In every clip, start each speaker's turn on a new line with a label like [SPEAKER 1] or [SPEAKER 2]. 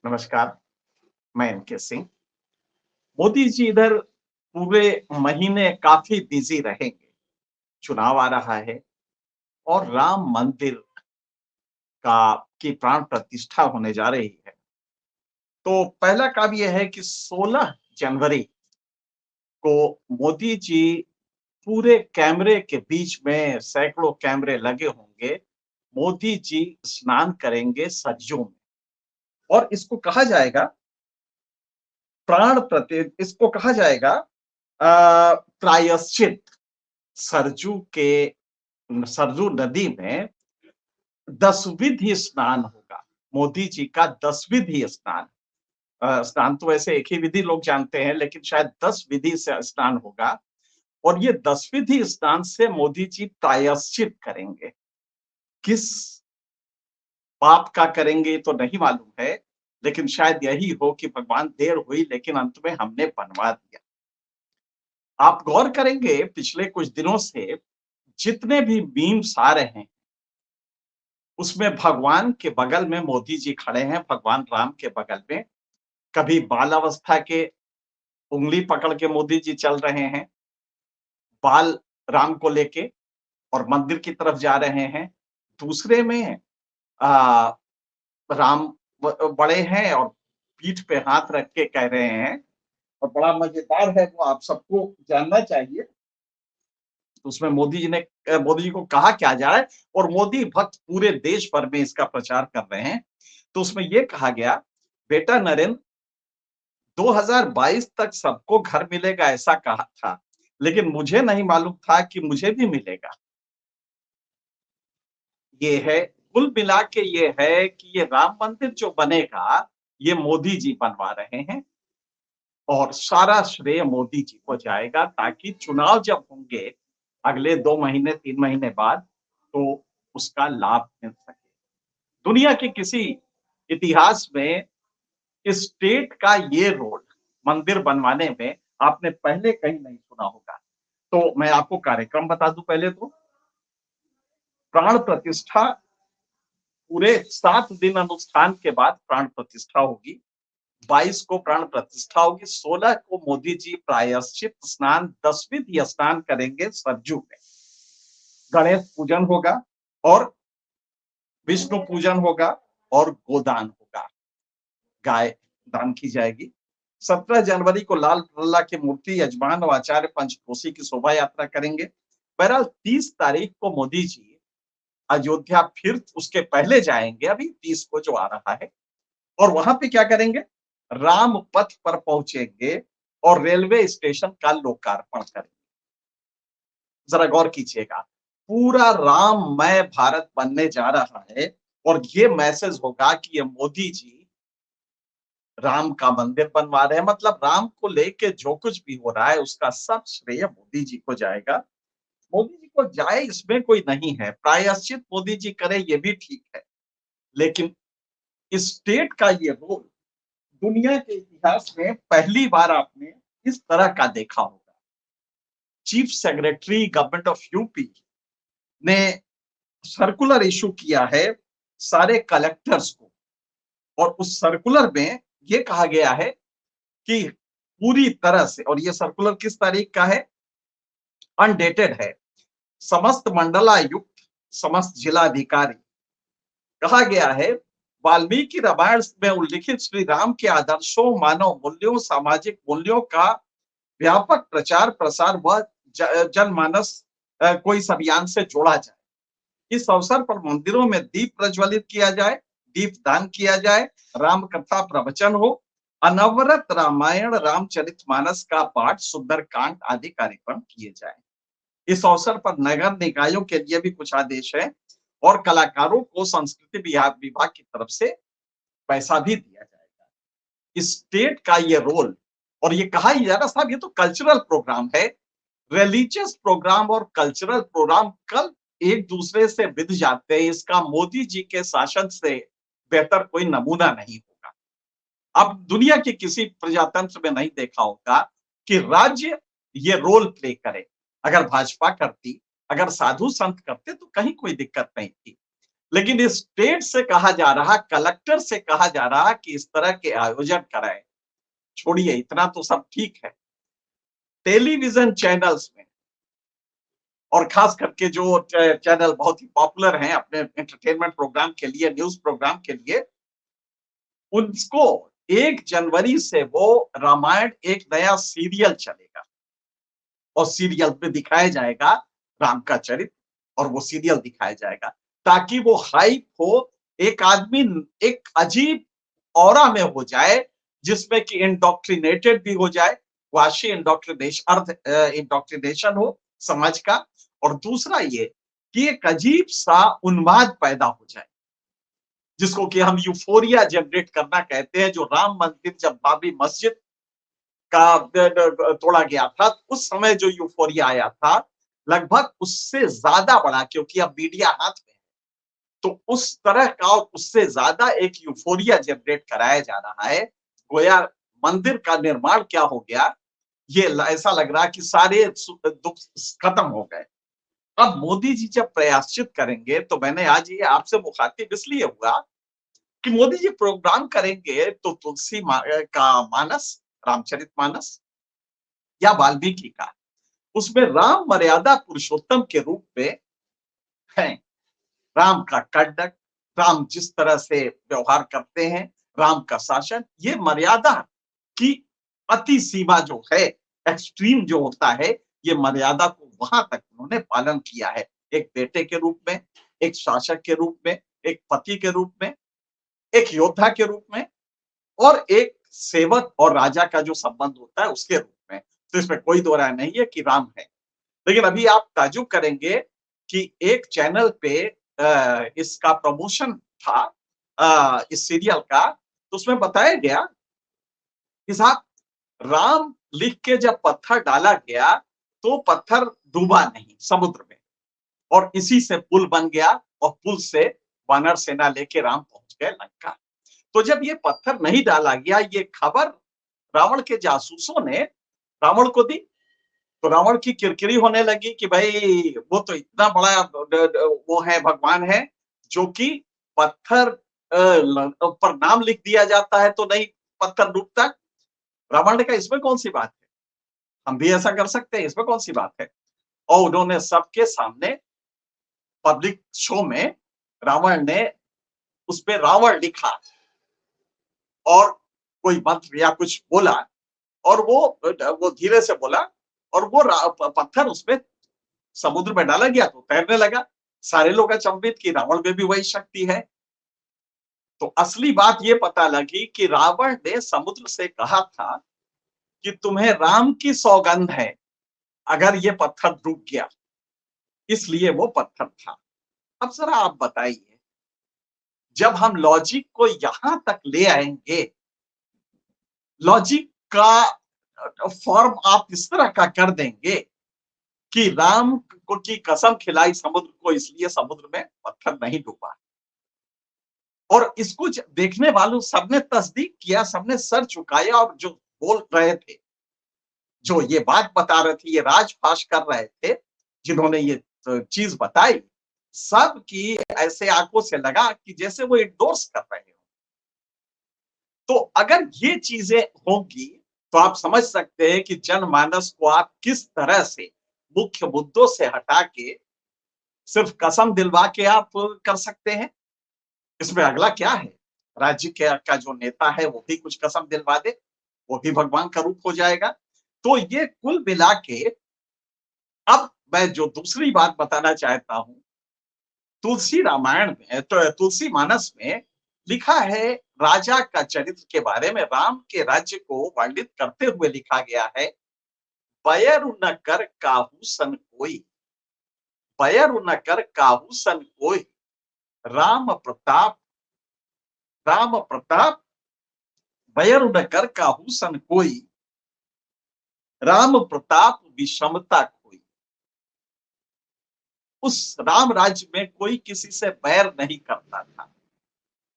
[SPEAKER 1] नमस्कार, मैं एनके सिंह। मोदी जी इधर पूरे महीने काफ़ी बिज़ी रहेंगे। चुनाव आ रहा है और राम मंदिर की प्राण प्रतिष्ठा होने जा रही है। तो पहला काम ये है कि 16 जनवरी को मोदी जी पूरे कैमरे के बीच में सैकड़ों कैमरे लगे होंगे। मोदी जी स्नान करेंगे सरयू में और इसको कहा जाएगा प्रायश्चित। सरजू के सरजू नदी में 10 विधि स्नान होगा। मोदी जी का 10 विधि स्नान। स्नान तो वैसे एक ही विधि लोग जानते हैं, लेकिन शायद 10 विधि से स्नान होगा और ये 10 विधि स्नान से मोदी जी प्रायश्चित करेंगे। किस पाप का करेंगे तो नहीं मालूम है, लेकिन शायद यही हो कि भगवान देर हुई लेकिन अंत में हमने बनवा दिया। आप गौर करेंगे पिछले कुछ दिनों से जितने भी मीम्स आ रहे हैं, उसमें भगवान के बगल में मोदी जी खड़े हैं, भगवान राम के बगल में। कभी बाल अवस्था के उंगली पकड़ के मोदी जी चल रहे हैं, बाल राम को लेके और मंदिर की तरफ जा रहे हैं। दूसरे में आ, राम बड़े हैं और पीठ पे हाथ रख के कह रहे हैं और बड़ा मजेदार है, वो आप सबको जानना चाहिए। तो उसमें मोदी जी को कहा क्या जा रहा है और मोदी भक्त पूरे देश भर में इसका प्रचार कर रहे हैं। तो उसमें ये कहा गया, बेटा नरेंद्र, 2022 तक सबको घर मिलेगा ऐसा कहा था, लेकिन मुझे नहीं मालूम था कि मुझे भी मिलेगा। ये है, कुल मिला के ये है कि ये राम मंदिर जो बनेगा, ये मोदी जी बनवा रहे हैं और सारा श्रेय मोदी जी को जाएगा, ताकि चुनाव जब होंगे अगले 2 महीने 3 महीने बाद, तो उसका लाभ मिल सके। दुनिया के किसी इतिहास में स्टेट का ये रोल मंदिर बनवाने में आपने पहले कहीं नहीं सुना होगा। तो मैं आपको कार्यक्रम बता दूं। पहले तो प्राण प्रतिष्ठा, पूरे 7 दिन अनुष्ठान के बाद प्राण प्रतिष्ठा होगी। 22 को प्राण प्रतिष्ठा होगी, 16 को मोदी जी प्रायश्चित स्नान 10वीं स्नान करेंगे सरजू में। गणेश पूजन होगा और विष्णु पूजन होगा और गोदान होगा, गाय दान की जाएगी। 17 जनवरी को लाल लल्ला की मूर्ति यजमान और आचार्य पंचकोशी की शोभा यात्रा करेंगे। बहरहाल 30 तारीख को मोदी जी अयोध्या फिर उसके पहले जाएंगे, अभी 30 को जो आ रहा है, और वहां पे क्या करेंगे, राम पथ पर पहुंचेंगे और रेलवे स्टेशन का लोकार्पण करेंगे। जरा गौर कीजिएगा, पूरा राममय भारत बनने जा रहा है और ये मैसेज होगा कि ये मोदी जी राम का मंदिर बनवा रहे हैं। मतलब राम को लेके जो कुछ भी हो रहा है उसका सब श्रेय मोदी जी को जाएगा। मोदी जी को जाए इसमें कोई नहीं है, प्रायश्चित मोदी जी करे ये भी ठीक है, लेकिन स्टेट का ये रोल दुनिया के इतिहास में पहली बार आपने इस तरह का देखा होगा। Chief secretary government of UP ने सर्कुलर इशू किया है सारे कलेक्टर्स को, और उस सर्कुलर में ये कहा गया है कि पूरी तरह से, और ये सर्कुलर किस तारीख का है, अनडेटेड है, समस्त मंडलायुक्त, समस्त जिलाधिकारी, कहा गया है वाल्मीकि रामायण में उल्लिखित श्री राम के आदर्शों, मानव मूल्यों, सामाजिक मूल्यों का व्यापक प्रचार प्रसार व जनमानस को इस अभियान से जोड़ा जाए। इस अवसर पर मंदिरों में दीप प्रज्वलित किया जाए, दीप दान किया जाए, राम कथा प्रवचन हो, अनवरत रामायण रामचरितमानस का पाठ, सुंदर कांड आदि कार्यक्रम किए जाए। इस अवसर पर नगर निकायों के लिए भी कुछ आदेश है और कलाकारों को संस्कृति विभाग की तरफ से पैसा भी दिया जाएगा। स्टेट का ये रोल, और ये कहा ही जा रहा साहब ये तो कल्चरल प्रोग्राम है। रिलीजियस प्रोग्राम और कल्चरल प्रोग्राम कल एक दूसरे से विध जाते हैं, इसका मोदी जी के शासन से बेहतर कोई नमूना नहीं होगा। अब दुनिया के किसी प्रजातंत्र में नहीं देखा होगा कि राज्य ये रोल प्ले करे। अगर भाजपा करती, अगर साधु संत करते तो कहीं कोई दिक्कत नहीं थी, लेकिन इस स्टेट से कहा जा रहा, कलेक्टर से कहा जा रहा कि इस तरह के आयोजन कराएं। छोड़िए, इतना तो सब ठीक है। टेलीविजन चैनल्स में, और खास करके जो चैनल बहुत ही पॉपुलर हैं अपने एंटरटेनमेंट प्रोग्राम के लिए, न्यूज प्रोग्राम के लिए, उनको 1 जनवरी से वो रामायण एक नया सीरियल चलेगा और सीरियल में दिखाया जाएगा राम का चरित्र, और वो सीरियल दिखाया जाएगा ताकि वो हाइप हो, एक आदमी एक अजीब ऑरा में हो जाए जिसमें कि इंडोक्ट्रिनेटेड भी हो जाए, वाशी इंडोक्ट्रिनेशन, अर्थ इंडोक्ट्रिनेशन हो समाज का। और दूसरा ये कि एक अजीब सा उन्माद पैदा हो जाए जिसको कि हम यूफोरिया जनरेट करना कहते हैं। जो राम मंदिर जब बाबरी मस्जिद का तोड़ा गया था, उस समय जो यूफोरिया आया था, लगभग उससे ज्यादा बड़ा, क्योंकि अब मीडिया हाथ में है, तो उस तरह का और उससे ज्यादा एक यूफोरिया जनरेट कराया जा रहा है। गोया मंदिर का निर्माण क्या हो गया, ये ऐसा लग रहा है कि सारे दुख खत्म हो गए। अब मोदी जी जब प्रायश्चित करेंगे, तो मैंने आज ये आपसे मुखातिब इसलिए हुआ कि मोदी जी प्रोग्राम करेंगे तो तुलसी का मानस, रामचरितमानस या वाल्मीकि का, उसमें राम मर्यादा पुरुषोत्तम के रूप में है। राम का कंडक्ट, राम जिस तरह से व्यवहार करते हैं, राम का शासन, ये मर्यादा की अति सीमा जो है, एक्सट्रीम जो होता है, ये मर्यादा को वहां तक उन्होंने पालन किया है। एक बेटे के रूप में, एक शासक के रूप में, एक पति के रूप में, एक योद्धा के रूप में, और एक सेवक और राजा का जो संबंध होता है उसके रूप में। तो इसमें कोई दो राय नहीं है कि राम है। लेकिन अभी आप ताज्जुब करेंगे कि एक चैनल पे इसका प्रमोशन था, इस सीरियल का, तो उसमें बताया गया कि साहब, राम लिख के जब पत्थर डाला गया तो पत्थर डूबा नहीं समुद्र में, और इसी से पुल बन गया, और पुल से वानर सेना लेके राम पहुंच गए लंका। तो जब ये पत्थर नहीं डाला गया, ये खबर रावण के जासूसों ने रावण को दी, तो रावण की किरकिरी होने लगी कि भाई वो तो इतना बड़ा वो है, भगवान है, जो कि पत्थर पर नाम लिख दिया जाता है तो नहीं पत्थर डूबता। रावण ने कहा इसमें कौन सी बात है, हम भी ऐसा कर सकते हैं, इसमें कौन सी बात है। और उन्होंने सबके सामने पब्लिक शो में रावण ने उस पे रावण लिखा और कोई मंत्र या कुछ बोला, और वो धीरे से बोला, और वो पत्थर उसमें समुद्र में डाला गया तो तैरने लगा। सारे लोग अचंभित कि रावण में भी वही शक्ति है। तो असली बात ये पता लगी कि रावण ने समुद्र से कहा था कि तुम्हें राम की सौगंध है अगर ये पत्थर डूब गया, इसलिए वो पत्थर था। अब जरा आप बताइए, जब हम लॉजिक को यहां तक ले आएंगे, लॉजिक का फॉर्म आप इस तरह का कर देंगे कि राम को की कसम खिलाई समुद्र को, इसलिए समुद्र में पत्थर नहीं डूबा, और इसको देखने वालों सबने तस्दीक किया, सबने सर झुकाया, और जो बोल रहे थे, जो ये बात बता रहे थे, ये राजफाश कर रहे थे, जिन्होंने ये चीज बताई, सब की ऐसे आंखों से लगा कि जैसे वो इंडोर्स कर रहे हो। तो अगर ये चीजें होंगी तो आप समझ सकते हैं कि जनमानस को आप किस तरह से मुख्य मुद्दों से हटा के सिर्फ कसम दिलवा के आप कर सकते हैं। इसमें अगला क्या है, राज्य के का जो नेता है वो भी कुछ कसम दिलवा दे, वो भी भगवान का रूप हो जाएगा। तो ये कुल मिला के, अब मैं जो दूसरी बात बताना चाहता हूं, तुलसी रामायण में, तो तुलसी मानस में लिखा है राजा का चरित्र के बारे में, राम के राज्य को वर्णित करते हुए लिखा गया है, बयरु न कर काहू सन कोई, बयरु न कर काहू सन कोई, राम प्रताप, राम प्रताप, बयरु न कर काहू सन कोई, राम प्रताप विषमता कोई। उस राम राज्य में कोई किसी से बैर नहीं करता था,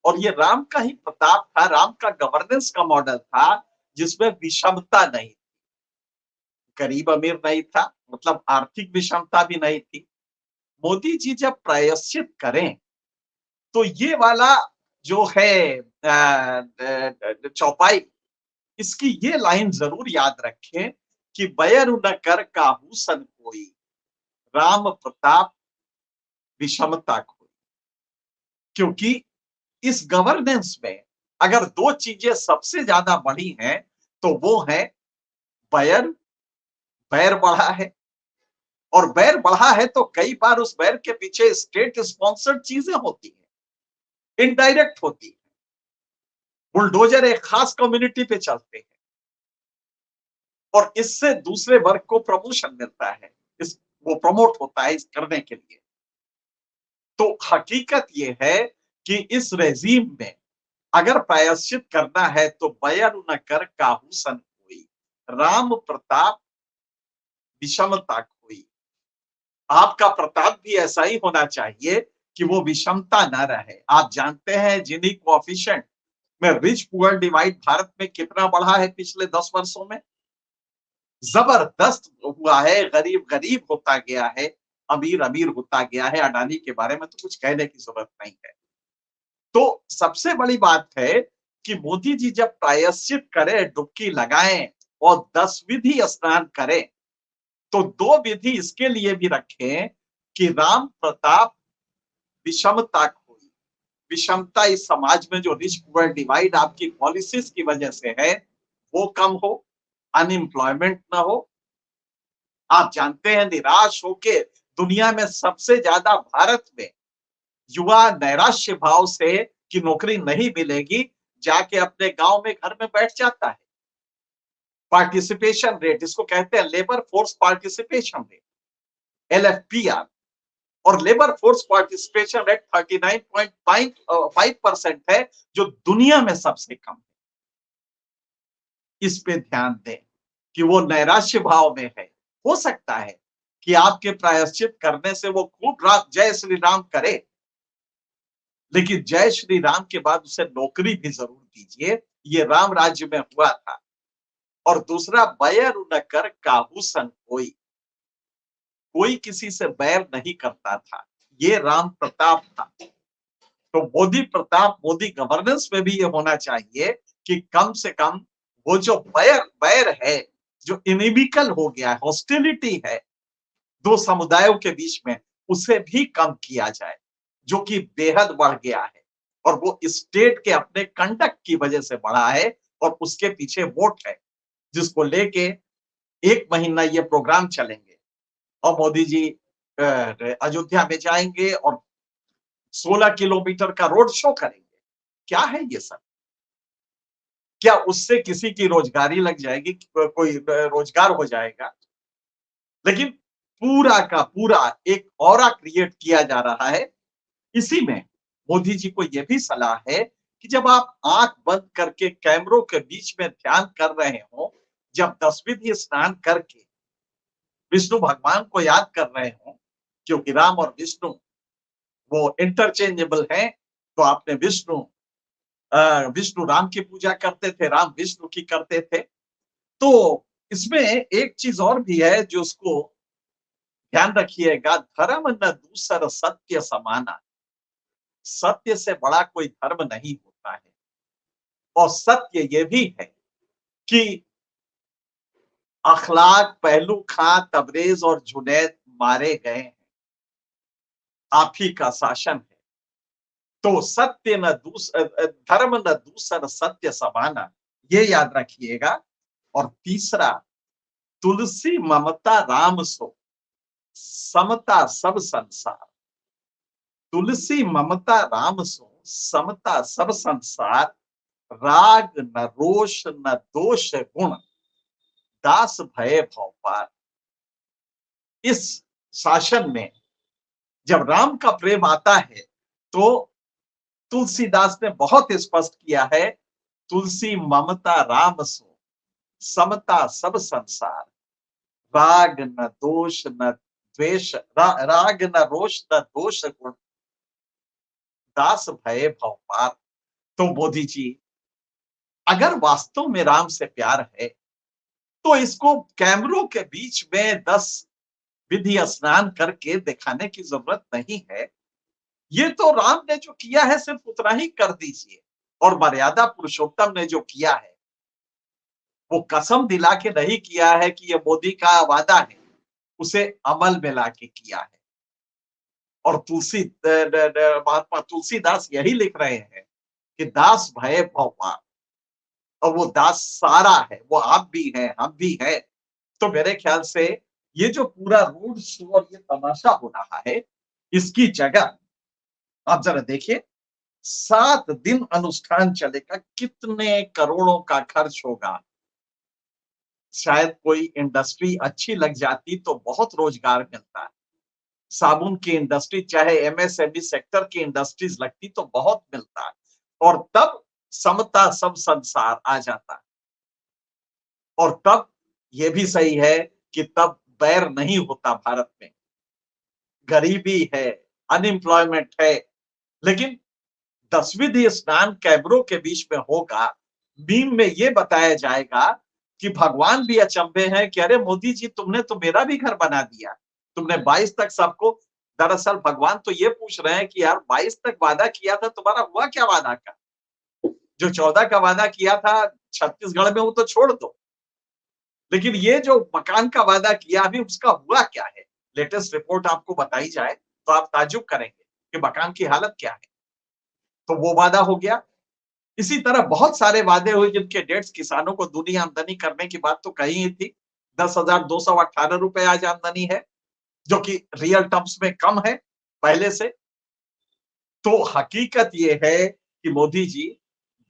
[SPEAKER 1] और ये राम का ही प्रताप था, राम का गवर्नेंस का मॉडल था जिसमें विषमता नहीं, गरीब अमीर नहीं था, मतलब आर्थिक विषमता भी नहीं थी। मोदी जी जब प्रायश्चित करें तो ये वाला जो है चौपाई, इसकी ये लाइन जरूर याद रखें कि बैर न कर काहू सन कोई, राम प्रताप विषमता कोई। क्योंकि इस गवर्नेंस में अगर दो चीजें सबसे ज्यादा बड़ी हैं तो वो है बैर, बैर बढ़ा है। और बैर बढ़ा है तो कई बार उस बैर के पीछे स्टेट स्पॉन्सर्ड चीजें होती हैं, इनडायरेक्ट होती है। बुलडोजर एक खास कम्युनिटी पे चलते हैं और इससे दूसरे वर्ग को प्रमोशन मिलता है, इस वो प्रमोट होता है इस करने के लिए। तो हकीकत ये है कि इस रेजीम में अगर प्रायश्चित करना है तो बैर न कर काहू सन कोई, राम प्रताप विषमता कोई। आपका प्रताप भी ऐसा ही होना चाहिए कि वो विषमता ना रहे। आप जानते हैं जिनी कोएफिशिएंट में रिच पुअर डिवाइड भारत में कितना बढ़ा है पिछले 10 वर्षों में? जबरदस्त हुआ है। गरीब गरीब होता गया है, अमीर अमीर होता गया है। अडानी के बारे में तो कुछ कहने की जरूरत नहीं है। तो सबसे बड़ी बात है कि मोदी जी जब प्रायश्चित करें, डुबकी लगाएं और 10 विधि स्नान करें, तो 2 विधि इसके लिए भी रखें कि राम प्रताप विषमता खोई। विषमता इस समाज में जो रिच पुअर डिवाइड आपकी पॉलिसीज की वजह से है वो कम हो, अनएम्प्लॉयमेंट ना हो। आप जानते हैं निराश होके दुनिया में सबसे ज्यादा भारत में युवा नैराश्य भाव से कि नौकरी नहीं मिलेगी जाके अपने गांव में घर में बैठ जाता है। पार्टिसिपेशन रेट, इसको कहते हैं labour force participation rate, LFPR। और लेबर फोर्स पार्टिसिपेशन रेट 39.5% है, जो दुनिया में सबसे कम है। इस पे ध्यान दें कि वो नैराश्य भाव में है। हो सकता है कि आपके प्रायश्चित करने से वो खूब जय श्री राम करे, लेकिन जय श्री राम के बाद उसे नौकरी भी जरूर दीजिए। ये राम राज्य में हुआ था। और दूसरा, बैर न कर काहू सन कोई, कोई किसी से बैर नहीं करता था, ये राम प्रताप था। तो मोदी प्रताप, मोदी गवर्नेंस में भी ये होना चाहिए कि कम से कम वो जो बैर बैर है, जो इनिमिकल हो गया है, हॉस्टिलिटी है दो समुदायों के बीच में, उसे भी कम किया जाए, जो कि बेहद बढ़ गया है। और वो स्टेट के अपने कंडक्ट की वजह से बढ़ा है और उसके पीछे वोट है, जिसको लेके 1 महीना ये प्रोग्राम चलेंगे और मोदी जी अयोध्या में जाएंगे और 16 किलोमीटर का रोड शो करेंगे। क्या है ये सब? क्या उससे किसी की रोजगारी लग जाएगी? कोई रोजगार हो जाएगा? लेकिन पूरा का पूरा एक ऑरा क्रिएट किया जा रहा है। इसी में मोदी जी को यह भी सलाह है कि जब आप आंख बंद करके कैमरों के बीच में ध्यान कर रहे हो, जब 10 विधि स्नान करके विष्णु भगवान को याद कर रहे हो, क्योंकि राम और विष्णु वो इंटरचेंजेबल हैं, तो आपने विष्णु राम की पूजा करते थे, राम विष्णु की करते थे। तो इसमें एक चीज और भी है जो उसको ध्यान रखिएगा, धर्म न दूसर सत्य समाना। सत्य से बड़ा कोई धर्म नहीं होता है। और सत्य ये भी है कि अखलाक, पहलू खां, तबरेज और जुनैद मारे गए हैं, आप ही का शासन है। तो सत्य न धर्म न दूसर सत्य समाना, ये याद रखिएगा। और तीसरा, तुलसी ममता राम सो, समता सब संसार। तुलसी ममता राम सो, समता सब संसार। राग न रोष न दोष गुण, दास भय भवपार। इस शासन में जब राम का प्रेम आता है तो तुलसीदास ने बहुत स्पष्ट किया है, तुलसी ममता राम सो, समता सब संसार। राग न दोष न द्वेष, राग न रोष न दोष गुण, दास भय भवपार। तो मोदी जी, अगर वास्तव में राम से प्यार है तो इसको कैमरों के बीच में 10 विधि स्नान करके दिखाने की जरूरत नहीं है। ये तो राम ने जो किया है सिर्फ उतना ही कर दीजिए। और मर्यादा पुरुषोत्तम ने जो किया है, वो कसम दिला के नहीं किया है कि ये मोदी का वादा है, उसे अमल में लाके किया है। और महात्मा तुलसीदास यही लिख रहे हैं कि दास भय भव, और वो दास सारा है, वो आप भी हैं, हम भी हैं। तो मेरे ख्याल से ये जो पूरा रोड शो और ये तमाशा हो रहा है, इसकी जगह आप जरा देखिए, 7 दिन अनुष्ठान चलेगा, कितने करोड़ों का खर्च होगा। शायद कोई इंडस्ट्री अच्छी लग जाती तो बहुत रोजगार मिलता है। साबुन की इंडस्ट्री, चाहे एमएसएमई सेक्टर की इंडस्ट्रीज लगती तो बहुत मिलता है, और तब समता सब संसार आ जाता। और तब ये भी सही है कि तब बैर नहीं होता भारत में। गरीबी है, अनएम्प्लॉयमेंट है, लेकिन 10वीं स्नान कैमरों के बीच में होगा। मीम में ये बताया जाएगा कि भगवान भी अचंभे हैं कि अरे मोदी जी, तुमने तो मेरा भी घर बना दिया। तुमने 22 तक सबको, दरअसल भगवान तो ये पूछ रहे हैं कि यार 22 तक वादा किया था, तुम्हारा हुआ क्या वादा का? जो 14 का वादा किया था छत्तीसगढ़ में, वो तो छोड़ दो, लेकिन ये जो मकान का वादा किया अभी उसका हुआ क्या है? लेटेस्ट रिपोर्ट आपको बताई जाए तो आप ताज्जुब करेंगे कि मकान की हालत क्या है। तो वो वादा हो गया। इसी तरह बहुत सारे वादे हुए जिनके डेट्स, किसानों को दूनी आमदनी करने की बात तो कही ही थी। 10,218 रुपए आज आमदनी है, जो कि रियल टर्म्स में कम है पहले से। तो हकीकत ये है कि मोदी जी,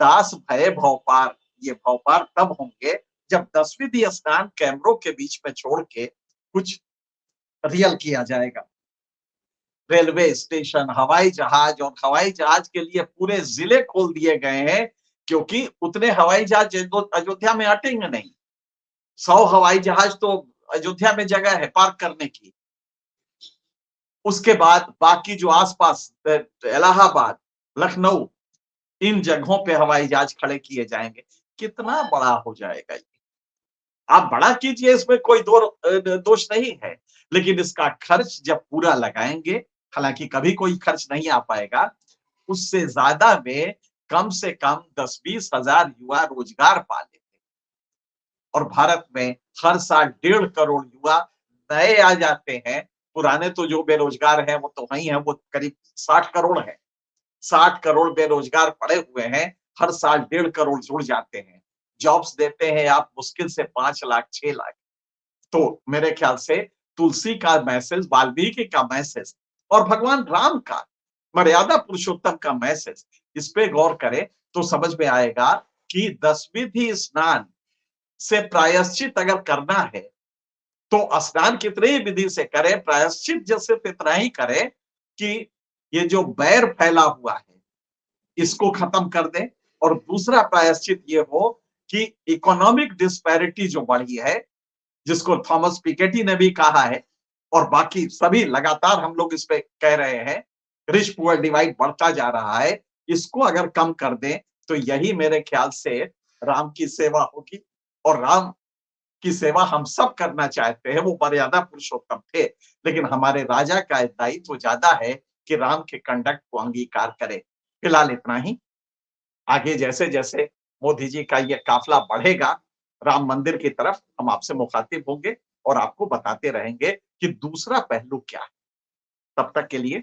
[SPEAKER 1] दास भय भवपार, ये भवपार तब होंगे जब 10वीं स्नान कैमरों के बीच में छोड़ के कुछ रियल किया जाएगा। रेलवे स्टेशन, हवाई जहाज, और हवाई जहाज के लिए पूरे जिले खोल दिए गए हैं, क्योंकि उतने हवाई जहाज अयोध्या में अटेंगे नहीं। 100 हवाई जहाज तो अयोध्या में जगह है पार्क करने की। उसके बाद बाकी जो आसपास इलाहाबाद, लखनऊ, इन जगहों पे हवाई जहाज खड़े किए जाएंगे। कितना बड़ा हो जाएगा ये। आप बड़ा कीजिए, इसमें कोई दोष नहीं है, लेकिन इसका खर्च जब पूरा लगाएंगे, हालांकि कभी कोई खर्च नहीं आ पाएगा, उससे ज्यादा में कम से कम 10-20 हजार युवा रोजगार पा लेते। और भारत में हर साल 1.5 करोड़ युवा नए आ जाते हैं। पुराने तो जो बेरोजगार हैं वो तो वही हैं, वो करीब 60 करोड़ है। 60 करोड़ बेरोजगार पड़े हुए हैं, हर साल 1.5 करोड़ जुड़ जाते हैं। जॉब्स देते हैं आप मुश्किल से 5 लाख 6 लाख। तो मेरे ख्याल से तुलसी का मैसेज, वाल्मीकि का मैसेज, और भगवान राम का, मर्यादा पुरुषोत्तम का मैसेज, इस पे गौर करें तो समझ में आएगा कि 10वीं स्नान से प्रायश्चित अगर करना है तो स्नान कितने ही विधि से करें, प्रायश्चित जो सिर्फ इतना ही करें कि ये जो बैर फैला हुआ है इसको खत्म कर दें। और दूसरा प्रायश्चित ये हो कि इकोनॉमिक डिस्पैरिटी जो बढ़ी है, जिसको थॉमस पिकेटी ने भी कहा है, और बाकी सभी लगातार हम लोग इस पे कह रहे हैं, रिच पुअर डिवाइड बढ़ता जा रहा है, इसको अगर कम कर दें तो यही मेरे ख्याल से राम की सेवा होगी। और राम की सेवा हम सब करना चाहते हैं, वो मर्यादा पुरुषोत्तम थे, लेकिन हमारे राजा का दायित्व ज्यादा है कि राम के कंडक्ट को अंगीकार करे। फिलहाल इतना ही। आगे जैसे जैसे मोदी जी का ये काफिला बढ़ेगा राम मंदिर की तरफ, हम आपसे मुखातिब होंगे और आपको बताते रहेंगे कि दूसरा पहलू क्या है। तब तक के लिए